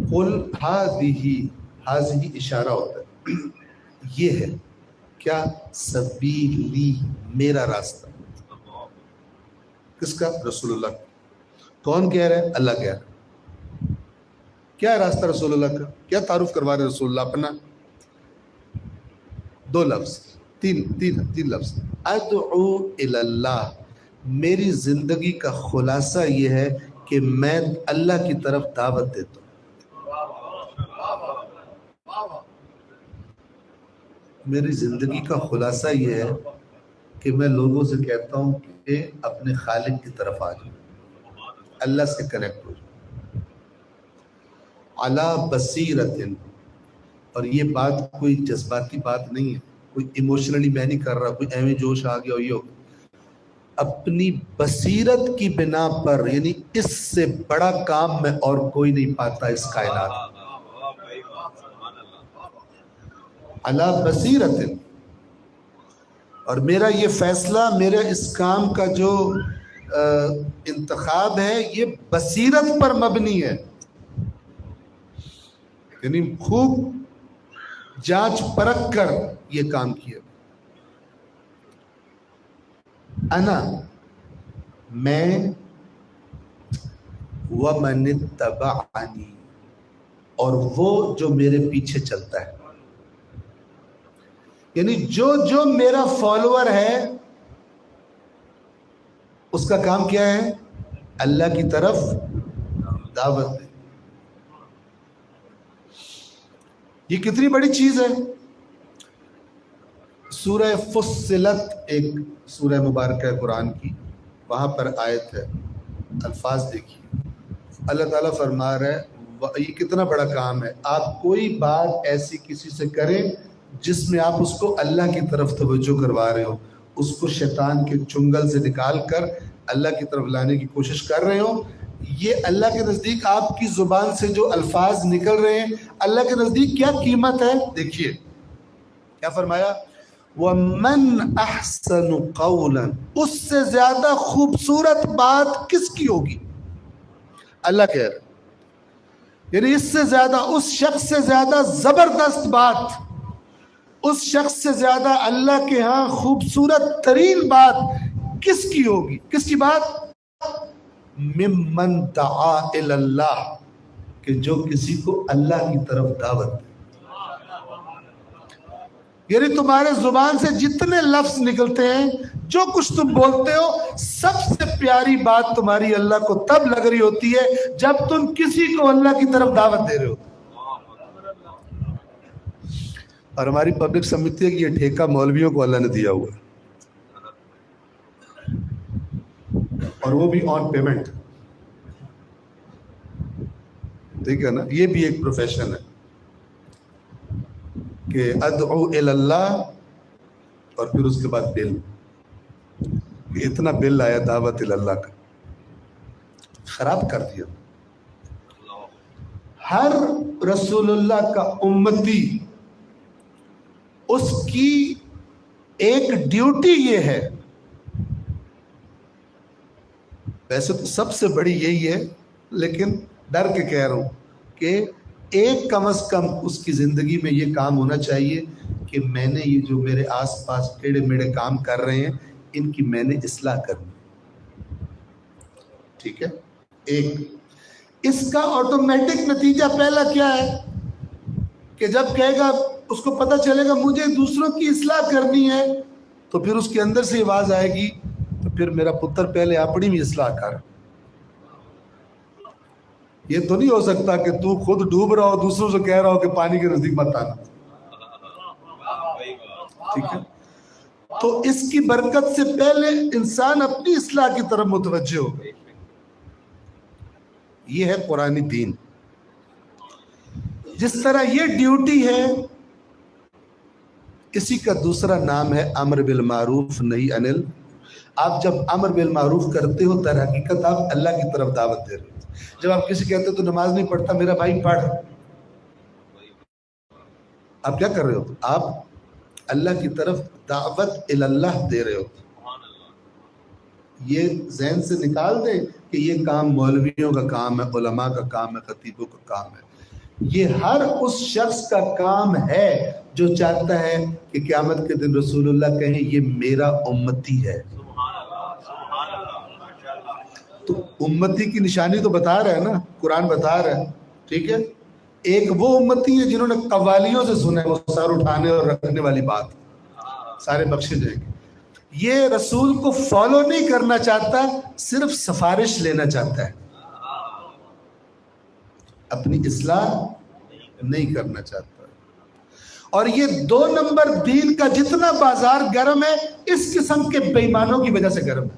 قل हाज़िही इशारा होता है, ये है क्या, सबीली, मेरा रास्ता। किसका? रसूलुल्लाह। कौन कह रहा है? अल्लाह कह रहा है। क्या है रास्ता रसूलुल्लाह का? क्या तारुफ करवा रहे रसूलुल्लाह अपना? दो लफ्ज, तीन लफ्ज, अदउ इलल्लाह। मेरी जिंदगी का खुलासा ये है कि मैं अल्लाह की तरफ दावत देता हूँ। मेरी जिंदगी का खुलासा ये है कि मैं लोगों से कहता हूँ कि अपने खालिक की तरफ आ जाओ, अल्लाह से कनेक्ट हो जाओ। अला बसीरतिन, और ये बात कोई जज्बाती बात नहीं है, कोई इमोशनली मैं नहीं कर रहा, कोई एवं जोश आ गया हो, अपनी बसीरत की बिना पर, यानी इससे बड़ा काम में और कोई नहीं पाता इस कायनात। अला बसीरतिन, और मेरा ये फैसला, मेरे इस काम का जो इंतखाब है, ये बसीरत पर मबनी है, यानी खूब जांच परख कर ये काम किया। अना, मैं, व मन तबअनी, और वो जो मेरे पीछे चलता है, यानी जो मेरा फॉलोअर है उसका काम क्या है? अल्लाह की तरफ दावत दे। ये कितनी बड़ी चीज है। सूरह फुस्सिलत एक सूरह मुबारक है कुरान की, वहां पर आयत है, अल्फाज देखिए। अल्लाह ताला फरमा रहा है, ये कितना बड़ा काम है, आप कोई बात ऐसी किसी से करें जिसमें आप उसको अल्लाह की तरफ तवज्जो करवा रहे हो, उसको शैतान के चुंगल से निकाल कर अल्लाह की तरफ लाने की कोशिश कर रहे हो। ये अल्लाह के नज़दीक आपकी ज़ुबान से जो अल्फाज निकल रहे हैं, अल्लाह के नज़दीक क्या कीमत है। देखिए क्या फरमाया, वमन अहसनु क़ौलन, उससे ज़्यादा खूबसूरत बात किसकी होगी? अल्लाह कह रहे, यानी इससे ज़्यादा, उस शख्स से ज़्यादा ज़बरदस्त बात, उस शख्स से ज्यादा अल्लाह के यहाँ खूबसूरत तरीन बात किसकी होगी? किसकी बात? मिम्मन दआ इलल्लाह, कि जो किसी को अल्लाह की तरफ दावत दे। यानी तुम्हारे जुबान से जितने लफ्ज निकलते हैं, जो कुछ तुम बोलते हो, सबसे प्यारी बात तुम्हारी अल्लाह को तब लग रही होती है जब तुम किसी को अल्लाह की तरफ दावत दे रहे हो। और हमारी पब्लिक समझती है कि ये ठेका मौलवियों को अल्लाह ने दिया हुआ है, और वो भी ऑन पेमेंट। ठीक है ना, ये भी एक प्रोफेशन है कि अदउ इलल्लाह, और फिर उसके बाद बिल, इतना बिल आया दावत इलल्लाह का, खराब कर दिया। हर रसूलुल्लाह का उम्मती, उसकी एक ड्यूटी ये है, वैसे तो सबसे बड़ी यही है, लेकिन डर के कह रहा हूं कि एक कम से कम उसकी जिंदगी में ये काम होना चाहिए कि मैंने ये जो मेरे आसपास टेढ़े मेढ़े काम कर रहे हैं, इनकी मैंने इस्लाह करनी। ठीक है, एक इसका ऑटोमेटिक नतीजा पहला क्या है कि जब कहेगा, उसको पता चलेगा मुझे दूसरों की इस्लाह करनी है, तो फिर उसके अंदर से आवाज आएगी, तो फिर मेरा पुत्र पहले अपनी भी इस्लाह कर। ये तो नहीं हो सकता कि तू खुद डूब रहा हो, दूसरों से कह रहा हो कि पानी के नजदीक मत आना। ठीक है, तो इसकी बरकत से पहले इंसान अपनी इस्लाह की तरफ मुतवज्जे हो। ये है कुरानी दीन। जिस तरह ये ड्यूटी है, इसी का दूसरा नाम है अम्र बिल मारूफ नही अनिल। आप जब अम्र बिल मारूफ करते हो, दर हकीकत आप अल्लाह की तरफ दावत दे रहे हो। जब आप किसी कहते हो तो नमाज नहीं पढ़ता, मेरा भाई पढ़, आप क्या कर रहे हो? आप अल्लाह की तरफ दावत इल्लाह दे रहे हो। ये ज़हन से निकाल दे कि ये काम मौलवियों का काम है, उलमा का काम है, खतीबों का काम है। یہ ہر اس شخص کا کام ہے جو چاہتا ہے کہ قیامت کے دن رسول اللہ کہیں یہ میرا امتی ہے. تو امتی کی نشانی تو بتا رہا ہے نا, قرآن بتا رہا ہے, ٹھیک ہے. ایک وہ امتی ہے جنہوں نے قوالیوں سے سنا ہے وہ سر اٹھانے اور رکھنے والی بات, سارے بخشے جائیں گے. یہ رسول کو فالو نہیں کرنا چاہتا, صرف سفارش لینا چاہتا ہے, اپنی اصلاح نہیں کرنا چاہتا. اور یہ 2 نمبر دین کا جتنا بازار گرم ہے اس قسم کے بے ایمانوں کی وجہ سے گرم ہے,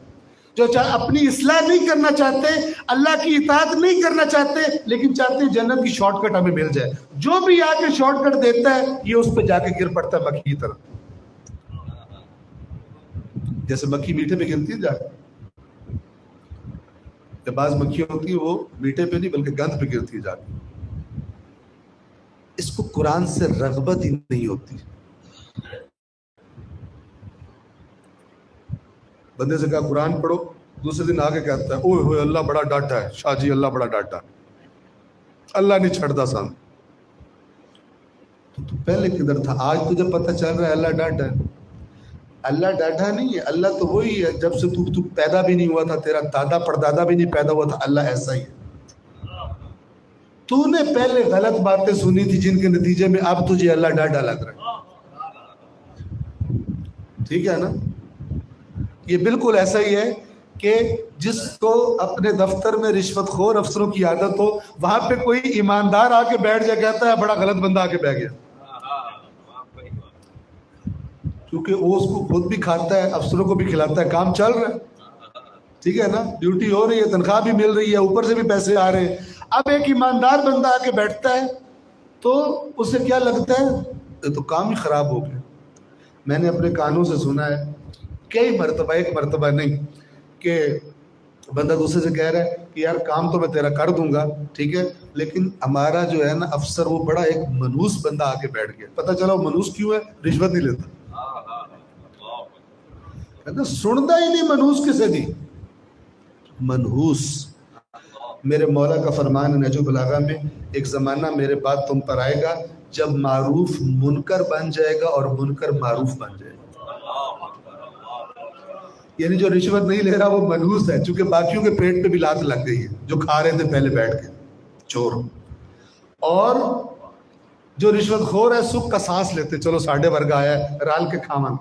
جو اپنی اصلاح نہیں کرنا چاہتے, اللہ کی اطاعت نہیں کرنا چاہتے, لیکن چاہتے ہیں جنت کی شارٹ کٹ ہمیں مل جائے. جو بھی آ کے شارٹ کٹ دیتا ہے یہ اس پہ جا کے گر پڑتا ہے مکھی کی طرح, جیسے مکھی میٹھے پہ گرتی ہے جا کے. بعض مکھی ہوتی ہے وہ میٹھے پہ نہیں بلکہ گند پہ گرتی ہے جا کے. اس کو قرآن سے رغبت ہی نہیں ہوتی. بندے سے کہا قرآن پڑھو, دوسرے دن آگے کہتا ہے اوہ ہوئے اللہ بڑا ڈاٹا ہے, شاہ جی اللہ بڑا ڈاٹا, اللہ نہیں چھڑتا سان. تو پہلے کدھر تھا؟ آج تجھے پتہ چل رہا ہے اللہ ڈاٹا ہے. اللہ ڈاٹا نہیں ہے, اللہ تو وہی ہے جب سے تو پیدا بھی نہیں ہوا تھا, تیرا دادا پردادا بھی نہیں پیدا ہوا تھا, اللہ ایسا ہی ہے. تو نے پہلے غلط باتیں سنی تھی جن کے نتیجے میں اب تجھے اللہ ڈاٹا لگ رہا ہے, ٹھیک ہے نا. یہ بالکل ایسا ہی ہے کہ جس کو اپنے دفتر میں رشوت خور افسروں کی عادت ہو, وہاں پہ کوئی ایماندار آ کے بیٹھ جائے, کہتا ہے بڑا غلط بندہ آ کے بیٹھ گیا, کیونکہ وہ اس کو خود بھی کھاتا ہے, افسروں کو بھی کھلاتا ہے, کام چل رہا ہے, ٹھیک ہے نا, ڈیوٹی ہو رہی ہے, تنخواہ بھی مل رہی ہے, اوپر سے بھی پیسے آ رہے ہیں. اب ایک ایماندار بندہ آ کے بیٹھتا ہے تو اسے کیا لگتا ہے, یہ تو کام ہی خراب ہو گیا. میں نے اپنے کانوں سے سنا ہے کئی مرتبہ, ایک مرتبہ نہیں, کہ بندہ دوسرے سے کہہ رہا ہے کہ یار کام تو میں تیرا کر دوں گا, ٹھیک ہے, لیکن ہمارا جو ہے نا افسر وہ بڑا ایک منوس بندہ آ کے بیٹھ گیا. پتہ چلا وہ منوس کیوں ہے, رشوت نہیں لیتا. سنتا ہی نہیں منوس کسے دی, منحوس. میرے مولا کا فرمان ہے نہج البلاغہ میں, ایک زمانہ میرے بعد تم پر آئے گا جب معروف منکر بن جائے گا اور منکر معروف بن جائے گا. یعنی جو رشوت نہیں لے رہا وہ منحوس ہے, چونکہ باقیوں کے پیٹ پہ بھی لات لگ گئی ہے جو کھا رہے تھے پہلے بیٹھ کے, چور. اور جو رشوت خور ہے سکھ کا سانس لیتے, چلو ساڈے ورگا آیا ہے رال کے کھاواں,